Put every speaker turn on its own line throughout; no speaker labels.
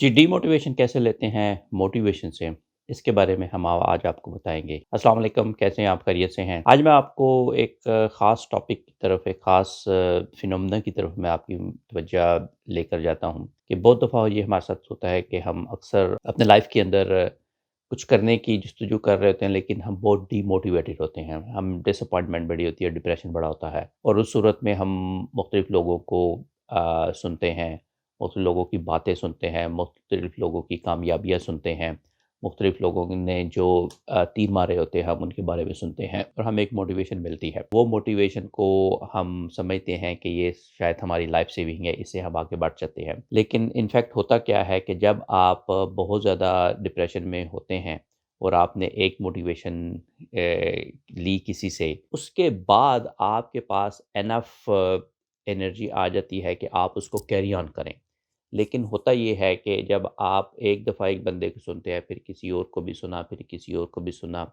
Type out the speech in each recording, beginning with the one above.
जी, demotivation कैसे लेते हैं मोटिवेशन से? इसके बारे में हम आज आपको बताएँगे। अस्सलाम वालेकुम, कैसे हैं आप? खैरियत से हैं? आज मैं आपको एक ख़ास टॉपिक की तरफ, एक ख़ास फिनोमेना की तरफ मैं आपकी तवज्जो लेकर जाता हूँ कि बहुत दफ़ा ये हमारे साथ होता है कि हम अक्सर अपने लाइफ़ के अंदर कुछ करने की जस्तजू कर रहे होते हैं, लेकिन हम बहुत डीमोटिवेटेड होते हैं। हम डिसअपॉइंटमेंट बड़ी होती है, डिप्रेशन बड़ा होता है और उस सूरत में हम मुख्तलिफ़ लोगों को सुनते हैं, मुख्तलिफ़ लोगों की बातें सुनते हैं, मुख्तलिफ़ लोगों की कामयाबियाँ सुनते हैं, मुख्तलिफ़ लोगों ने जो तीर मारे होते हैं, हम उनके बारे में सुनते हैं और हमें एक मोटिवेशन मिलती है। वो मोटिवेशन को हम समझते हैं कि ये शायद हमारी लाइफ़ सेविंग है, इससे हम आगे बढ़ सकते हैं। लेकिन इनफैक्ट होता क्या है कि जब आप बहुत ज़्यादा डिप्रेशन में होते हैं और आपने एक मोटिवेशन ली किसी से, उसके बाद आपके पास इनफ एनर्जी आ जाती है कि आप उसको कैरी ऑन करें। लेकिन होता ये है कि जब आप एक दफ़ा एक बंदे को सुनते हैं, फिर किसी और को भी सुना, फिर किसी और को भी सुना,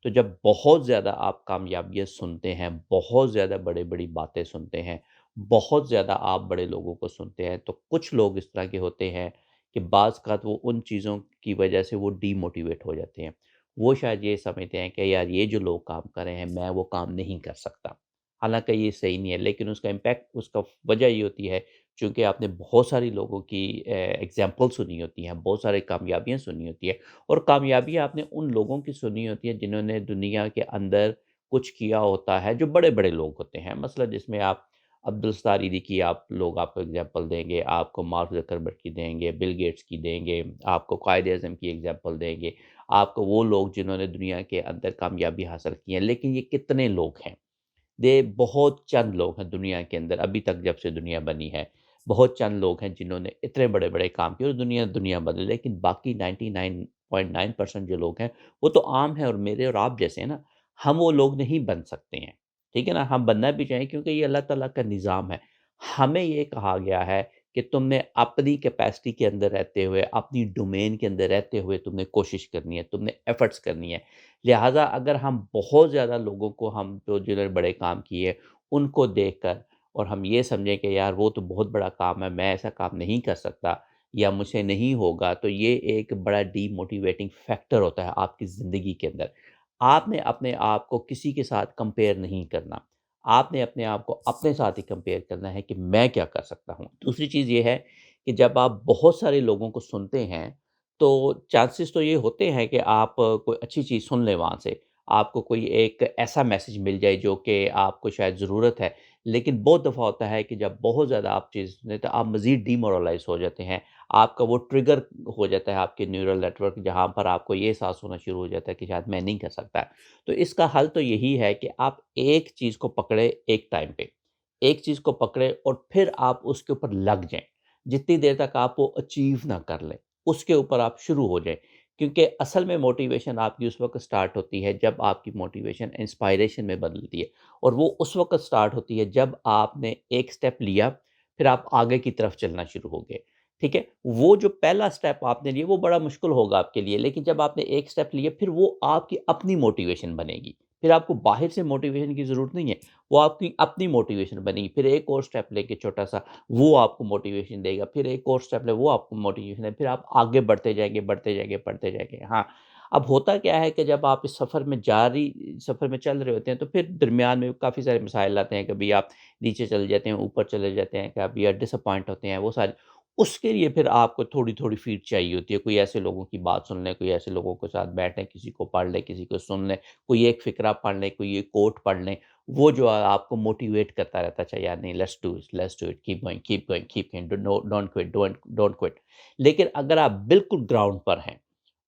तो जब बहुत ज़्यादा आप कामयाबियाँ सुनते हैं, बहुत ज़्यादा बड़ी-बड़ी बातें सुनते हैं, बहुत ज़्यादा आप बड़े लोगों को सुनते हैं, तो कुछ लोग इस तरह के होते हैं कि बाज़-औक़ात वो उन चीज़ों की वजह से वो डीमोटिवेट हो जाते हैं। वो शायद ये समझते हैं कि यार ये जो लोग काम कर रहे हैं, मैं वो काम नहीं कर सकता। हालाँकि ये सही नहीं है, लेकिन उसका इम्पैक्ट उसका वजह ये होती है चूँकि आपने बहुत सारी लोगों की एग्ज़ाम्पल सुनी होती हैं, बहुत सारी कामयाबियाँ सुनी होती हैं और कामयाबियाँ आपने उन लोगों की सुनी होती हैं जिन्होंने दुनिया के अंदर कुछ किया होता है, जो बड़े-बड़े लोग होते हैं। मसलन जिसमें आप अब्दुल सत्तार ईदी की आप लोग आपको एग्ज़ाम्पल देंगे, आपको मार्क ज़करबर्ग की देंगे, बिल गेट्स की देंगे, आपको कायद-ए-आज़म की एग्ज़ाम्पल देंगे, आपको वो लोग जिन्होंने दुनिया के अंदर कामयाबी हासिल की है। लेकिन ये कितने लोग हैं? बहुत चंद लोग हैं दुनिया के अंदर अभी तक जब से दुनिया बनी है। बहुत चंद लोग हैं जिन्होंने इतने बड़े-बड़े काम किए और दुनिया दुनिया बदली। लेकिन बाकी 99.9% जो लोग हैं, वो तो आम हैं और मेरे और आप जैसे हैं ना। हम वो लोग नहीं बन सकते हैं, ठीक है ना? हम बनना भी चाहिए क्योंकि ये अल्लाह ताला का निज़ाम है। हमें ये कहा गया है कि तुमने अपनी कैपेसिटी के अंदर रहते हुए, अपनी डोमेन के अंदर रहते हुए तुमने कोशिश करनी है, तुमने एफर्ट्स करनी है। लिहाज़ा अगर हम बहुत ज़्यादा लोगों को हम जो जिन्होंने बड़े काम किए, उनको देखकर और हम ये समझें कि यार वो तो बहुत बड़ा काम है, मैं ऐसा काम नहीं कर सकता या मुझसे नहीं होगा, तो ये एक बड़ा डीमोटिवेटिंग फैक्टर होता है आपकी ज़िंदगी के अंदर। आपने अपने आप को किसी के साथ कंपेयर नहीं करना। आपने अपने आप को अपने साथ ही कंपेयर करना है कि मैं क्या कर सकता हूँ। दूसरी चीज़ ये है कि जब आप बहुत सारे लोगों को सुनते हैं तो चांसेस तो ये होते हैं कि आप कोई अच्छी चीज़ सुन लें वहाँ से। आपको कोई एक ऐसा मैसेज मिल जाए जो कि आपको शायद ज़रूरत है। लेकिन बहुत दफ़ा होता है कि जब बहुत ज़्यादा आप चीज़ सुने तो आप मज़ीद डिमोरलाइज़ हो जाते हैं। आपका वो ट्रिगर हो जाता है आपके न्यूरल नेटवर्क जहाँ पर आपको ये एहसास होना शुरू हो जाता है कि शायद मैं नहीं कर सकता। तो इसका हल तो यही है कि आप एक चीज़ को पकड़े एक टाइम पे। एक चीज़ को पकड़े और फिर आप उसके ऊपर लग जाएँ। जितनी देर तक आप वो अचीव ना कर लें। उसके ऊपर आप शुरू हो जाएँ। क्योंकि असल में मोटिवेशन आपकी उस वक़्त स्टार्ट होती है जब आपकी मोटिवेशन इंस्पायरेशन में बदलती है और वो उस वक़्त स्टार्ट होती है जब आपने एक स्टेप लिया, फिर आप आगे की तरफ चलना शुरू हो गए, ठीक है? वो जो पहला स्टेप आपने लिया वो बड़ा मुश्किल होगा आपके लिए, लेकिन जब आपने एक स्टेप लिया फिर वो आपकी अपनी मोटिवेशन बनेगी। फिर आपको बाहर से मोटिवेशन की ज़रूरत नहीं है, वो आपकी अपनी मोटिवेशन बनेगी। फिर एक और स्टेप लेके छोटा-सा वो आपको मोटिवेशन देगा, फिर एक और स्टेप ले वो आपको मोटिवेशन है, फिर आप आगे बढ़ते जाएँगे, बढ़ते जाएँगे, बढ़ते जाएँगे। हाँ, अब होता क्या है कि जब आप इस सफ़र में चल रहे होते हैं, तो फिर दरमियान में काफ़ी सारे मसाइल आते हैं, कभी आप नीचे चले जाते हैं, ऊपर चले जाते हैं, कभी आप डिसअपॉइंट होते हैं, वो सारे उसके लिए फिर आपको थोड़ी-थोड़ी फीड चाहिए होती है, कोई ऐसे लोगों की बात सुन लें, कोई ऐसे लोगों के साथ बैठें, किसी को पढ़ लें, किसी को सुन लें, कोई एक फ़िक्रा पढ़ लें, कोई एक कोट पढ़ लें, वो जो आपको मोटिवेट करता रहता है, अच्छा यार नहीं let's do it, keep going, keep going, keep going, don't quit, don't don't quit. लेकिन अगर आप बिल्कुल ग्राउंड पर हैं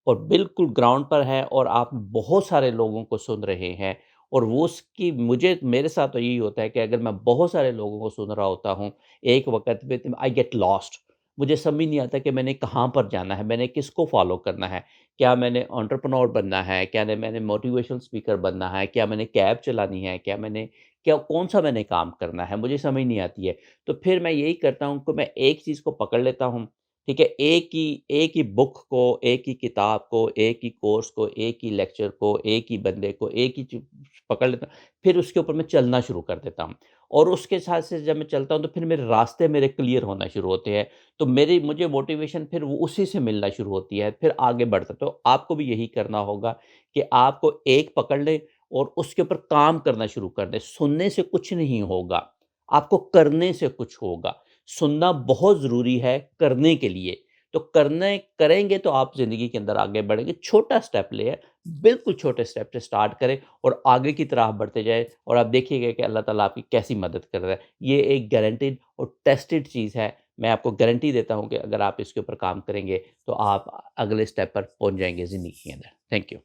और बिल्कुल ग्राउंड पर हैं और आप बहुत सारे लोगों को सुन रहे हैं और वो उसकी मुझे मेरे साथ तो यही होता है कि अगर मैं बहुत सारे लोगों को सुन रहा होता हूँ, एक वक़्त पे तो आई गेट लॉस्ट। मुझे समझ नहीं आता कि मैंने कहाँ पर जाना है, मैंने किसको फ़ॉलो करना है। क्या मैंने एंटरप्रेन्योर बनना है? क्या ने मैंने मोटिवेशनल स्पीकर बनना है? क्या मैंने कैब चलानी है? क्या कौन-सा मैंने काम करना है? मुझे समझ नहीं आती है। तो फिर मैं यही करता हूँ कि मैं एक चीज़ को पकड़ लेता हूँ, ठीक है? एक ही बुक को, एक ही किताब को, एक ही कोर्स को, एक ही लेक्चर को, एक ही बंदे को, एक ही चीज़ पकड़ लेता हूँ, फिर उसके ऊपर मैं चलना शुरू कर देता हूँ। और उसके साथ से जब मैं चलता हूँ तो फिर मेरे रास्ते मेरे क्लियर होना शुरू होते हैं। तो मेरी मुझे मोटिवेशन फिर वो उसी से मिलना शुरू होती है, फिर आगे बढ़ता तो आपको भी यही करना होगा कि आपको एक पकड़ लें और उसके ऊपर काम करना शुरू कर दें। सुनने से कुछ नहीं होगा, आपको करने से कुछ होगा। सुनना बहुत ज़रूरी है करने के लिए, तो करने करेंगे तो आप ज़िंदगी के अंदर आगे बढ़ेंगे। छोटा स्टेप लें, बिल्कुल छोटे स्टेप से स्टार्ट करें और आगे की तरफ बढ़ते जाएँ और आप देखिएगा कि अल्लाह ताला आपकी कैसी मदद कर रहा है। ये एक गारंटीड और टेस्टेड चीज़ है। मैं आपको गारंटी देता हूँ कि अगर आप इसके ऊपर काम करेंगे, तो आप अगले स्टेप पर पहुँच जाएँगे ज़िंदगी के अंदर। Thank you.